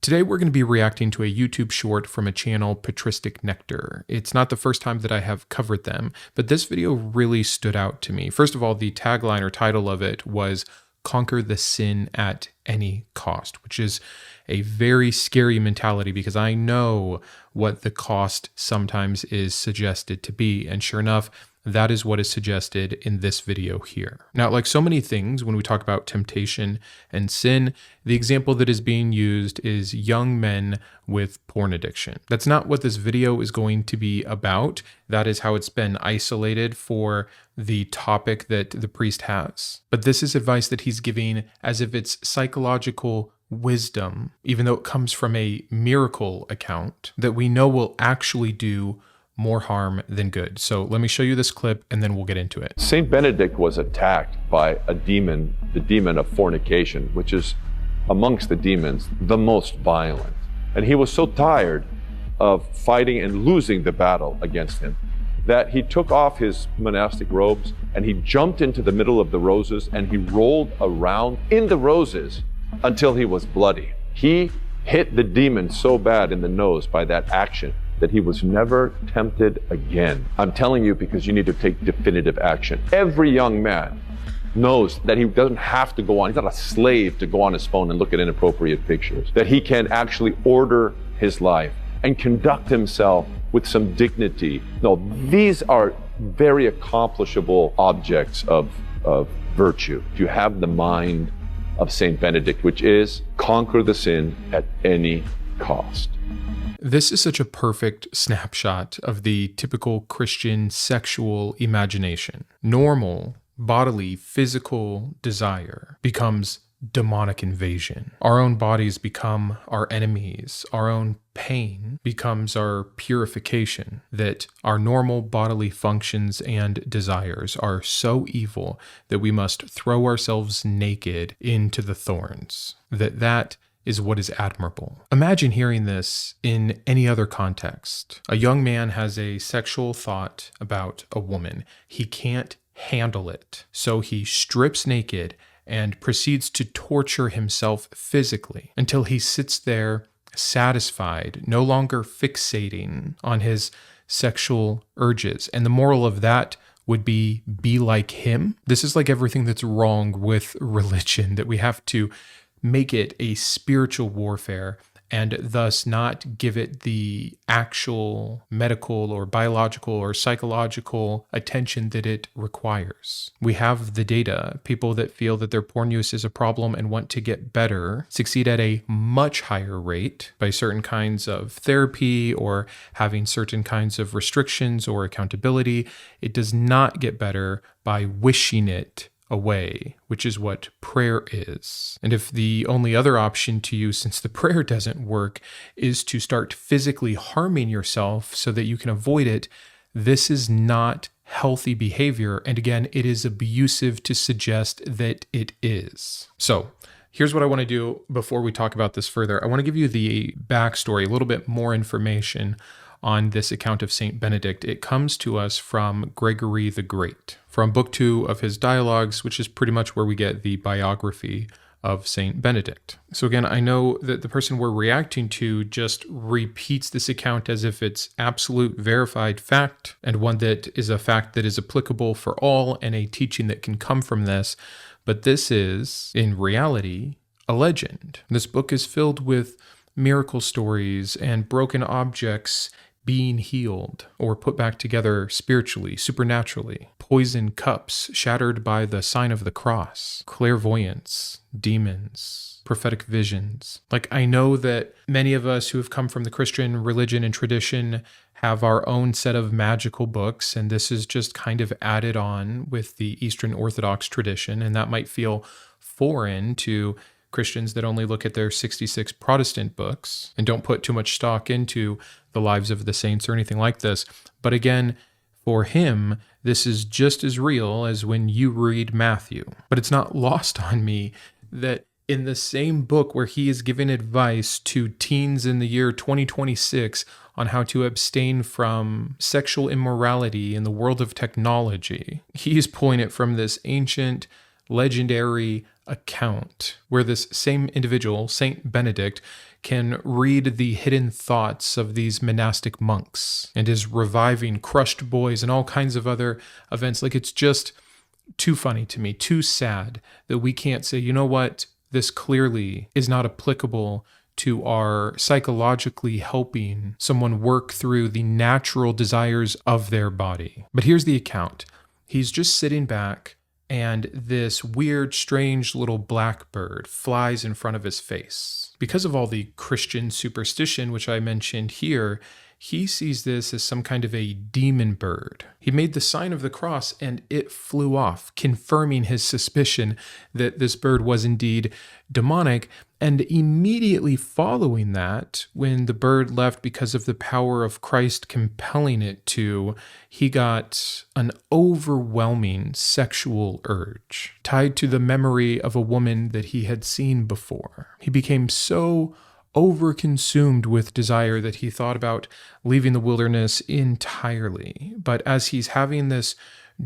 Today we're going to be reacting to a YouTube short from a channel, Patristic Nectar. It's not the first time that I have covered them, but this video really stood out to me. First of all, the tagline or title of it was "Conquer the Sin at Any Cost," which is a very scary mentality because I know what the cost sometimes is suggested to be, and sure enough, that is what is suggested in this video here. Now, like so many things, when we talk about temptation and sin, the example that is being used is young men with porn addiction. That's not what this video is going to be about. That is how it's been isolated for the topic that the priest has. But this is advice that he's giving as if it's psychological wisdom, even though it comes from a miracle account that we know will actually do more harm than good. So let me show you this clip and then we'll get into it. Saint Benedict was attacked by a demon, the demon of fornication, which is amongst the demons the most violent. And he was so tired of fighting and losing the battle against him that he took off his monastic robes and he jumped into the middle of the roses and he rolled around in the roses until he was bloody. He hit the demon so bad in the nose by that action that he was never tempted again. I'm telling you because you need to take definitive action. Every young man knows that he doesn't have to go on, he's not a slave to go on his phone and look at inappropriate pictures, that he can actually order his life and conduct himself with some dignity. No, these are very accomplishable objects of virtue. If you have the mind of Saint Benedict, which is conquer the sin at any cost. This is such a perfect snapshot of the typical Christian sexual imagination. Normal, bodily, physical desire becomes demonic invasion. Our own bodies become our enemies. Our own pain becomes our purification. That our normal bodily functions and desires are so evil that we must throw ourselves naked into the thorns. That is what is admirable. Imagine hearing this in any other context. A young man has a sexual thought about a woman. He can't handle it, so he strips naked and proceeds to torture himself physically until he sits there satisfied, no longer fixating on his sexual urges. And the moral of that would be like him. This is like everything that's wrong with religion, that we have to make it a spiritual warfare and thus not give it the actual medical or biological or psychological attention that it requires. We have the data. People that feel that their porn use is a problem and want to get better succeed at a much higher rate by certain kinds of therapy or having certain kinds of restrictions or accountability. It does not get better by wishing it away, which is what prayer is. And if the only other option to you, since the prayer doesn't work, is to start physically harming yourself so that you can avoid it, this is not healthy behavior. And again, it is abusive to suggest that it is. So here's what I want to do before we talk about this further. I want to give you the backstory, a little bit more information on this account of Saint Benedict. It comes to us from Gregory the Great, from Book 2 of his Dialogues, which is pretty much where we get the biography of Saint Benedict. So again, I know that the person we're reacting to just repeats this account as if it's absolute verified fact, and one that is a fact that is applicable for all and a teaching that can come from this. But this is, in reality, a legend. This book is filled with miracle stories and broken objects being healed or put back together spiritually, supernaturally, poison cups shattered by the sign of the cross, clairvoyance, demons, prophetic visions. Like, I know that many of us who have come from the Christian religion and tradition have our own set of magical books, and this is just kind of added on with the Eastern Orthodox tradition, and that might feel foreign to Christians that only look at their 66 Protestant books and don't put too much stock into the lives of the saints or anything like this. But again, for him, this is just as real as when you read Matthew. But it's not lost on me that in the same book where he is giving advice to teens in the year 2026 on how to abstain from sexual immorality in the world of technology, he is pulling it from this ancient, legendary account where this same individual, Saint Benedict, can read the hidden thoughts of these monastic monks and is reviving crushed boys and all kinds of other events. Like, it's just too funny to me, too sad that we can't say, you know what, this clearly is not applicable to our psychologically helping someone work through the natural desires of their body. But here's the account. He's just sitting back, and this weird, strange little blackbird flies in front of his face. Because of all the Christian superstition, which I mentioned here, he sees this as some kind of a demon bird. He made the sign of the cross and it flew off, confirming his suspicion that this bird was indeed demonic. And immediately following that, when the bird left because of the power of Christ compelling it to, he got an overwhelming sexual urge tied to the memory of a woman that he had seen before. He became so overconsumed with desire that he thought about leaving the wilderness entirely. But as he's having this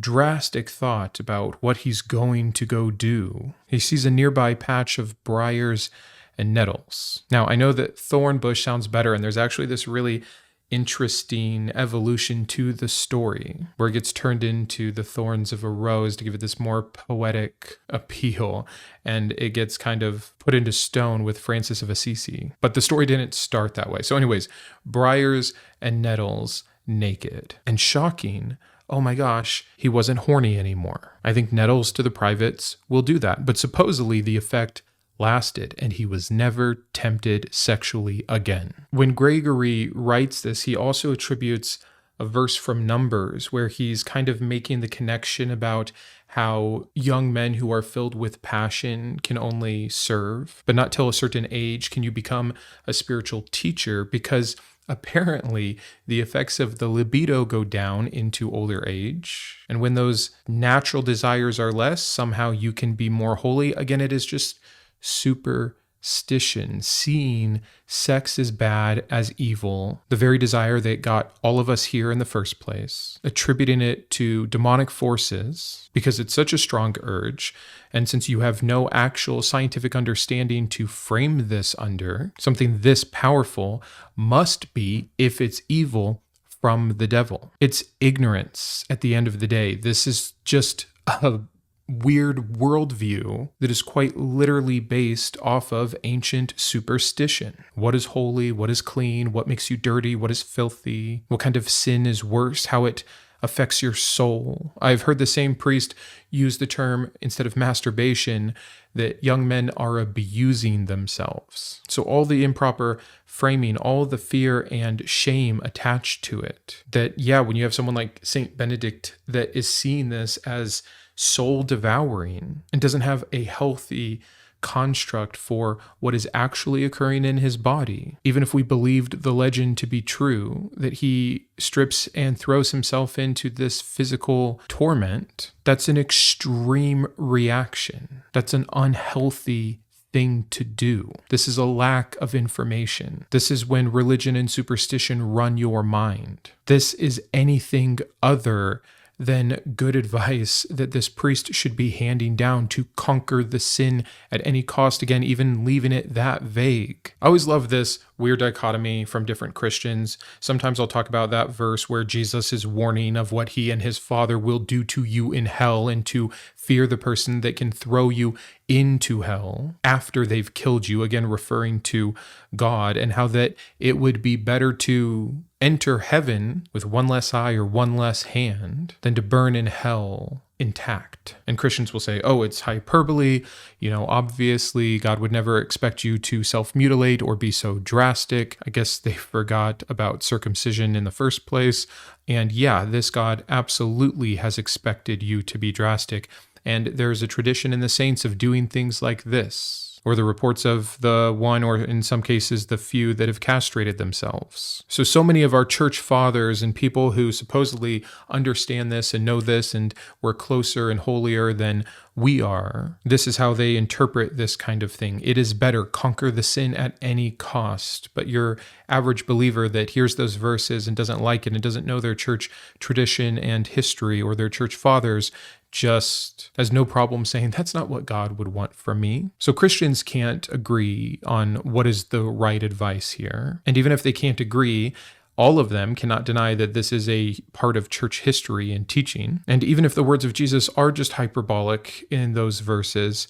drastic thought about what he's going to go do, he sees a nearby patch of briars and nettles. Now, I know that thorn bush sounds better, and there's actually this really interesting evolution to the story where it gets turned into the thorns of a rose to give it this more poetic appeal, and it gets kind of put into stone with Francis of Assisi. But the story didn't start that way. So anyways, briars and nettles naked. And shocking, oh my gosh, he wasn't horny anymore. I think nettles to the privates will do that, but supposedly the effect lasted, and he was never tempted sexually again. When Gregory writes this, he also attributes a verse from Numbers where he's kind of making the connection about how young men who are filled with passion can only serve, but not till a certain age can you become a spiritual teacher, because apparently the effects of the libido go down into older age. And when those natural desires are less, somehow you can be more holy. Again, it is just superstition, seeing sex as bad as evil, the very desire that got all of us here in the first place, attributing it to demonic forces because it's such a strong urge. And since you have no actual scientific understanding to frame this under, something this powerful must be, if it's evil, from the devil. It's ignorance at the end of the day. This is just a weird worldview that is quite literally based off of ancient superstition. What is holy? What is clean? What makes you dirty? What is filthy? What kind of sin is worse? How it affects your soul. I've heard the same priest use the term, instead of masturbation, that young men are abusing themselves. So all the improper framing, all the fear and shame attached to it. That, yeah, when you have someone like Saint Benedict that is seeing this as soul devouring and doesn't have a healthy construct for what is actually occurring in his body, even if we believed the legend to be true, that he strips and throws himself into this physical torment, that's an extreme reaction. That's an unhealthy thing to do. This is a lack of information. This is when religion and superstition run your mind. This is anything other than good advice that this priest should be handing down to conquer the sin at any cost. Again, even leaving it that vague. I always love this weird dichotomy from different Christians. Sometimes I'll talk about that verse where Jesus is warning of what he and his Father will do to you in hell, and to fear the person that can throw you into hell after they've killed you, again referring to God, and how that it would be better to enter heaven with one less eye or one less hand than to burn in hell intact. And Christians will say, oh, it's hyperbole. Obviously God would never expect you to self-mutilate or be so drastic. I guess they forgot about circumcision in the first place. And yeah, this God absolutely has expected you to be drastic. And there's a tradition in the saints of doing things like this, or the reports of the one, or in some cases, the few that have castrated themselves. So many of our church fathers and people who supposedly understand this and know this and were closer and holier than we are, this is how they interpret this kind of thing. It is better, conquer the sin at any cost. But your average believer that hears those verses and doesn't like it and doesn't know their church tradition and history or their church fathers just has no problem saying that's not what God would want from me. So Christians can't agree on what is the right advice here. And even if they can't agree, all of them cannot deny that this is a part of church history and teaching. And even if the words of Jesus are just hyperbolic in those verses,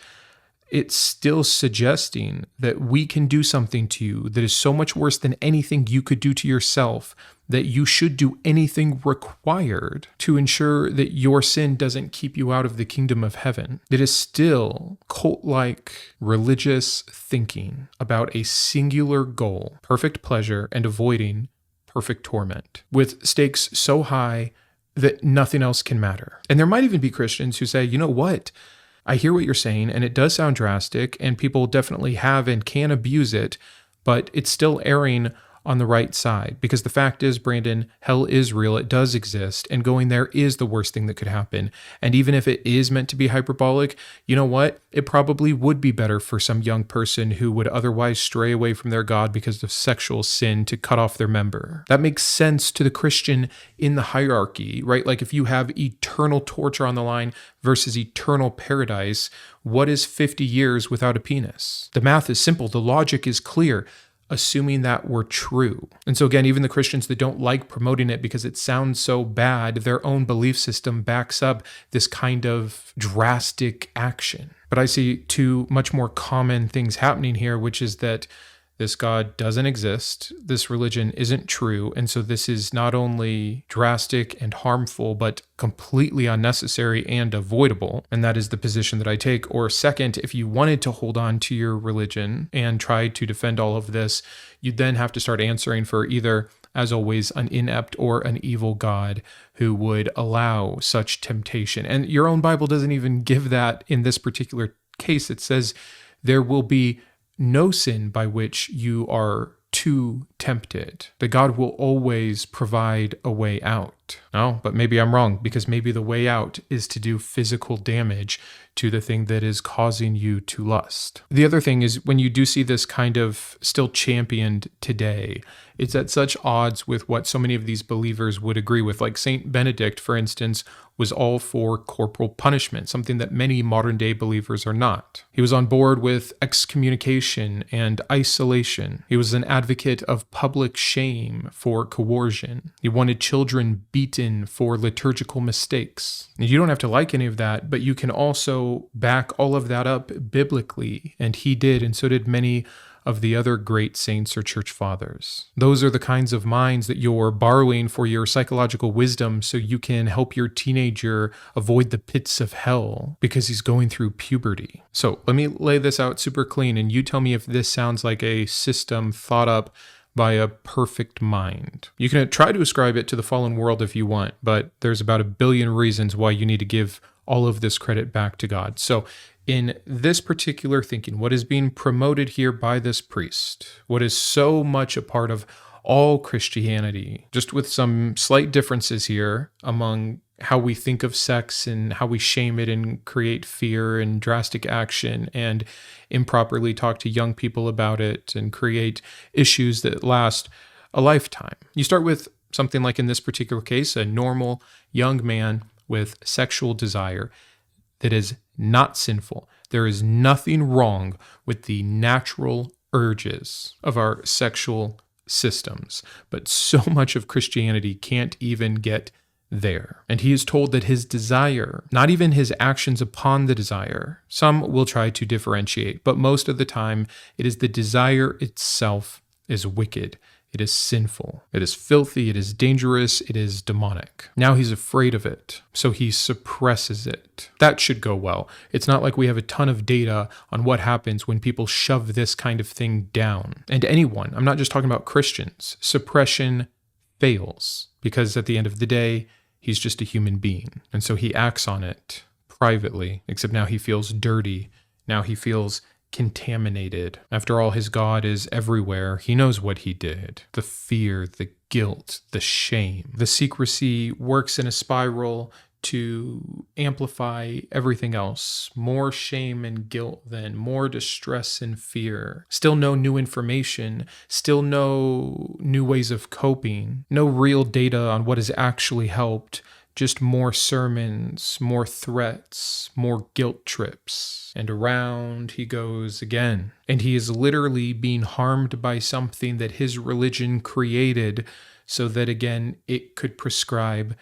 it's still suggesting that we can do something to you that is so much worse than anything you could do to yourself, that you should do anything required to ensure that your sin doesn't keep you out of the kingdom of heaven. It is still cult-like religious thinking about a singular goal, perfect pleasure, and avoiding perfect torment, with stakes so high that nothing else can matter. And there might even be Christians who say, you know what? I hear what you're saying, and it does sound drastic, and people definitely have and can abuse it, but it's still erring on the right side. Because the fact is, Brandon, hell is real, it does exist, and going there is the worst thing that could happen. And even if it is meant to be hyperbolic, you know what? It probably would be better for some young person who would otherwise stray away from their God because of sexual sin to cut off their member. That makes sense to the Christian in the hierarchy, right? Like if you have eternal torture on the line versus eternal paradise, what is 50 years without a penis? The math is simple, the logic is clear, assuming that were true. And so again, even the Christians that don't like promoting it because it sounds so bad, their own belief system backs up this kind of drastic action. But I see two much more common things happening here, which is that this God doesn't exist, this religion isn't true, and so this is not only drastic and harmful, but completely unnecessary and avoidable, and that is the position that I take. Or second, if you wanted to hold on to your religion and try to defend all of this, you'd then have to start answering for either, as always, an inept or an evil God who would allow such temptation. And your own Bible doesn't even give that in this particular case. It says there will be no sin by which you are too tempted. That God will always provide a way out. No, but maybe I'm wrong, because maybe the way out is to do physical damage to the thing that is causing you to lust. The other thing is, when you do see this kind of still championed today, it's at such odds with what so many of these believers would agree with. Like Saint Benedict, for instance, was all for corporal punishment, something that many modern day believers are not. He was on board with excommunication and isolation. He was an advocate of public shame for coercion. He wanted children beaten for liturgical mistakes. You don't have to like any of that, but you can also back all of that up biblically, and he did, and so did many of the other great saints or church fathers. Those are the kinds of minds that you're borrowing for your psychological wisdom so you can help your teenager avoid the pits of hell because he's going through puberty. So let me lay this out super clean, and you tell me if this sounds like a system thought up by a perfect mind. You can try to ascribe it to the fallen world if you want, but there's about 1 billion reasons why you need to give all of this credit back to God. So in this particular thinking, what is being promoted here by this priest, what is so much a part of all Christianity, just with some slight differences here among how we think of sex and how we shame it and create fear and drastic action and improperly talk to young people about it and create issues that last a lifetime. You start with something like, in this particular case, a normal young man with sexual desire that is not sinful. There is nothing wrong with the natural urges of our sexual systems, but so much of Christianity can't even get there. And he is told that his desire, not even his actions upon the desire, some will try to differentiate, but most of the time it is the desire itself is wicked. It is sinful. It is filthy. It is dangerous. It is demonic. Now he's afraid of it, so he suppresses it. That should go well. It's not like we have a ton of data on what happens when people shove this kind of thing down. And anyone, I'm not just talking about Christians, suppression fails because at the end of the day, he's just a human being. And so he acts on it privately, except now he feels dirty. Now he feels contaminated. After all, his God is everywhere. He knows what he did. The fear, the guilt, the shame. The secrecy works in a spiral to amplify everything else. More shame and guilt then, more distress and fear. Still no new information, still no new ways of coping, no real data on what has actually helped, just more sermons, more threats, more guilt trips. And around he goes again. And he is literally being harmed by something that his religion created so that, again, it could prescribe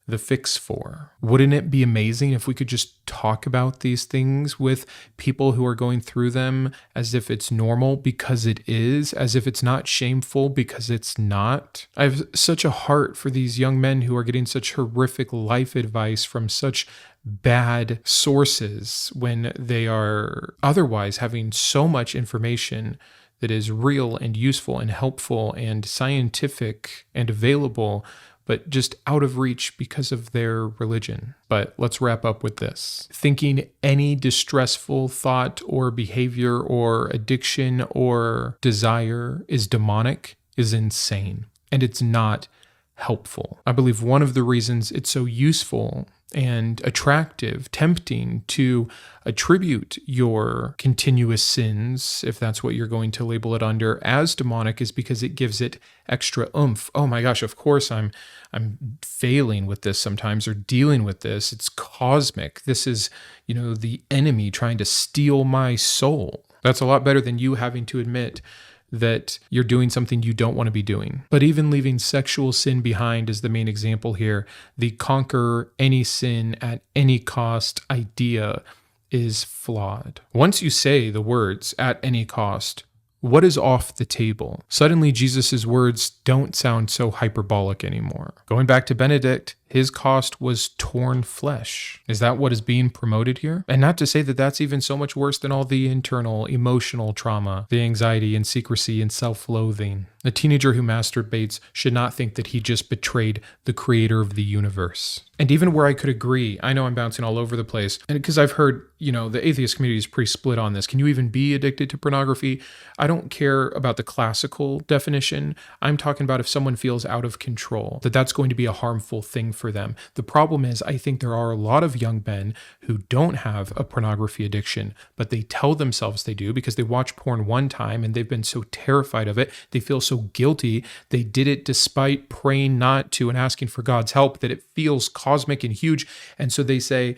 the fix for. Wouldn't it be amazing if we could just talk about these things with people who are going through them as if it's normal because it is, as if it's not shameful because it's not? I have such a heart for these young men who are getting such horrific life advice from such bad sources when they are otherwise having so much information that is real and useful and helpful and scientific and available, but just out of reach because of their religion. But let's wrap up with this. Thinking any distressful thought or behavior or addiction or desire is demonic is insane, and it's not helpful. I believe one of the reasons it's so useful and attractive, tempting to attribute your continuous sins, if that's what you're going to label it under, as demonic is because it gives it extra oomph. Oh my gosh, of course I'm failing with this sometimes or dealing with this. It's cosmic. This is, the enemy trying to steal my soul. That's a lot better than you having to admit that you're doing something you don't want to be doing. But even leaving sexual sin behind is the main example here. The conquer any sin at any cost idea is flawed. Once you say the words at any cost, what is off the table? Suddenly, Jesus' words don't sound so hyperbolic anymore. Going back to Benedict, his cost was torn flesh. Is that what is being promoted here? And not to say that that's even so much worse than all the internal emotional trauma, the anxiety and secrecy and self-loathing. A teenager who masturbates should not think that he just betrayed the creator of the universe. And even where I could agree, I know I'm bouncing all over the place, and because I've heard, the atheist community is pretty split on this. Can you even be addicted to pornography? I don't care about the classical definition. I'm talking about if someone feels out of control, that's going to be a harmful thing for them. The problem is, I think there are a lot of young men who don't have a pornography addiction, but they tell themselves they do because they watch porn one time and they've been so terrified of it. They feel so guilty. They did it despite praying not to and asking for God's help that it feels cosmic and huge. And so they say,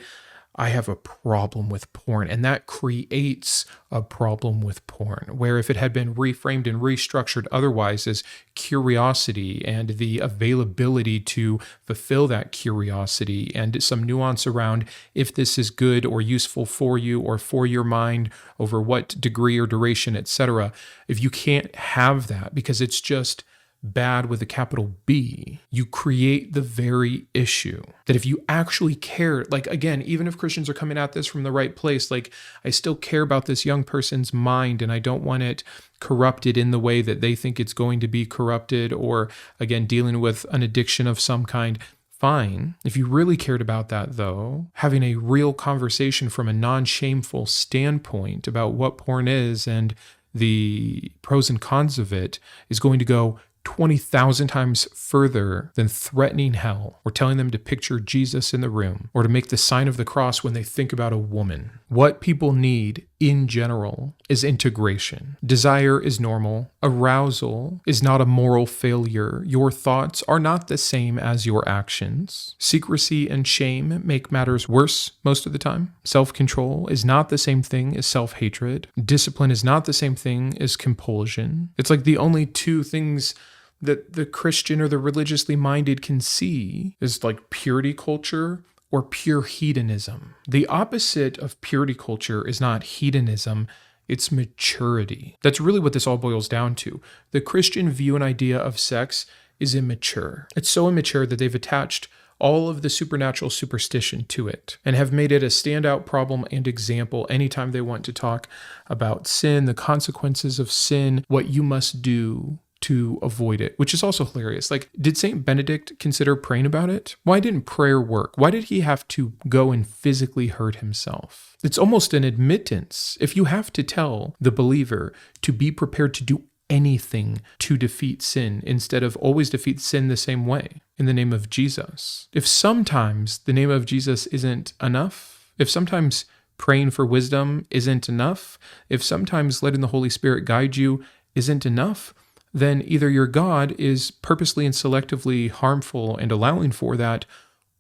I have a problem with porn. And that creates a problem with porn, where if it had been reframed and restructured otherwise as curiosity and the availability to fulfill that curiosity and some nuance around if this is good or useful for you or for your mind over what degree or duration, etc. If you can't have that because it's just bad with a capital B, you create the very issue that if you actually care, again, even if Christians are coming at this from the right place, I still care about this young person's mind and I don't want it corrupted in the way that they think it's going to be corrupted, or again, dealing with an addiction of some kind. Fine. If you really cared about that, though, having a real conversation from a non-shameful standpoint about what porn is and the pros and cons of it is going to go 20,000 times further than threatening hell or telling them to picture Jesus in the room or to make the sign of the cross when they think about a woman. What people need in general is integration. Desire is normal. Arousal is not a moral failure. Your thoughts are not the same as your actions. Secrecy and shame make matters worse most of the time. Self-control is not the same thing as self-hatred. Discipline is not the same thing as compulsion. It's like the only two things that the Christian or the religiously minded can see is purity culture or pure hedonism. The opposite of purity culture is not hedonism, it's maturity. That's really what this all boils down to. The Christian view and idea of sex is immature. It's so immature that they've attached all of the supernatural superstition to it and have made it a standout problem and example anytime they want to talk about sin, the consequences of sin, what you must do to avoid it, which is also hilarious. Did St. Benedict consider praying about it? Why didn't prayer work? Why did he have to go and physically hurt himself? It's almost an admittance. If you have to tell the believer to be prepared to do anything to defeat sin instead of always defeat sin the same way in the name of Jesus. If sometimes the name of Jesus isn't enough, if sometimes praying for wisdom isn't enough, if sometimes letting the Holy Spirit guide you isn't enough, then either your God is purposely and selectively harmful and allowing for that,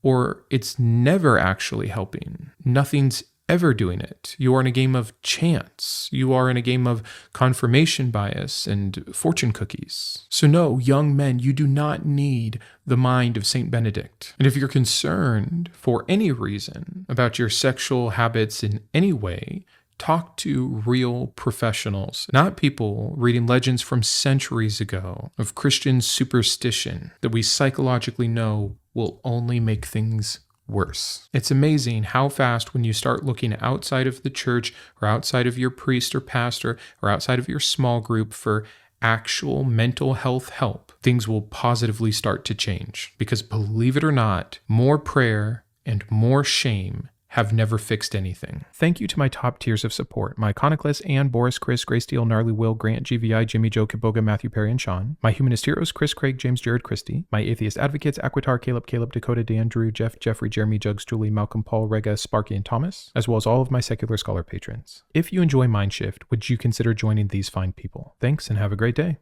or it's never actually helping. Nothing's ever doing it. You are in a game of chance. You are in a game of confirmation bias and fortune cookies. So no, young men, you do not need the mind of Saint Benedict. And if you're concerned for any reason about your sexual habits in any way, talk to real professionals, not people reading legends from centuries ago of Christian superstition that we psychologically know will only make things worse. It's amazing how fast, when you start looking outside of the church or outside of your priest or pastor or outside of your small group for actual mental health help, things will positively start to change. Because believe it or not, more prayer and more shame have never fixed anything. Thank you to my top tiers of support: my Iconoclast, Anne, Boris, Chris, Greysteel, Gnarlywill, Grant, GVI, Jimmy, Joe, Kitboga, Matthew, Perry, and Shawn. My Humanist heroes: Chris, Craig, James, Jarrod, Kristi. My Atheist advocates: Aquitar, Caleb, Dakota, Dan, Drew, Jeff, Jeffrey, Jeremy, Jugs, Julie, Malcom, Paul, Rege, Sparky, and Thomas, as well as all of my secular scholar patrons. If you enjoy Mindshift, would you consider joining these fine people? Thanks, and have a great day.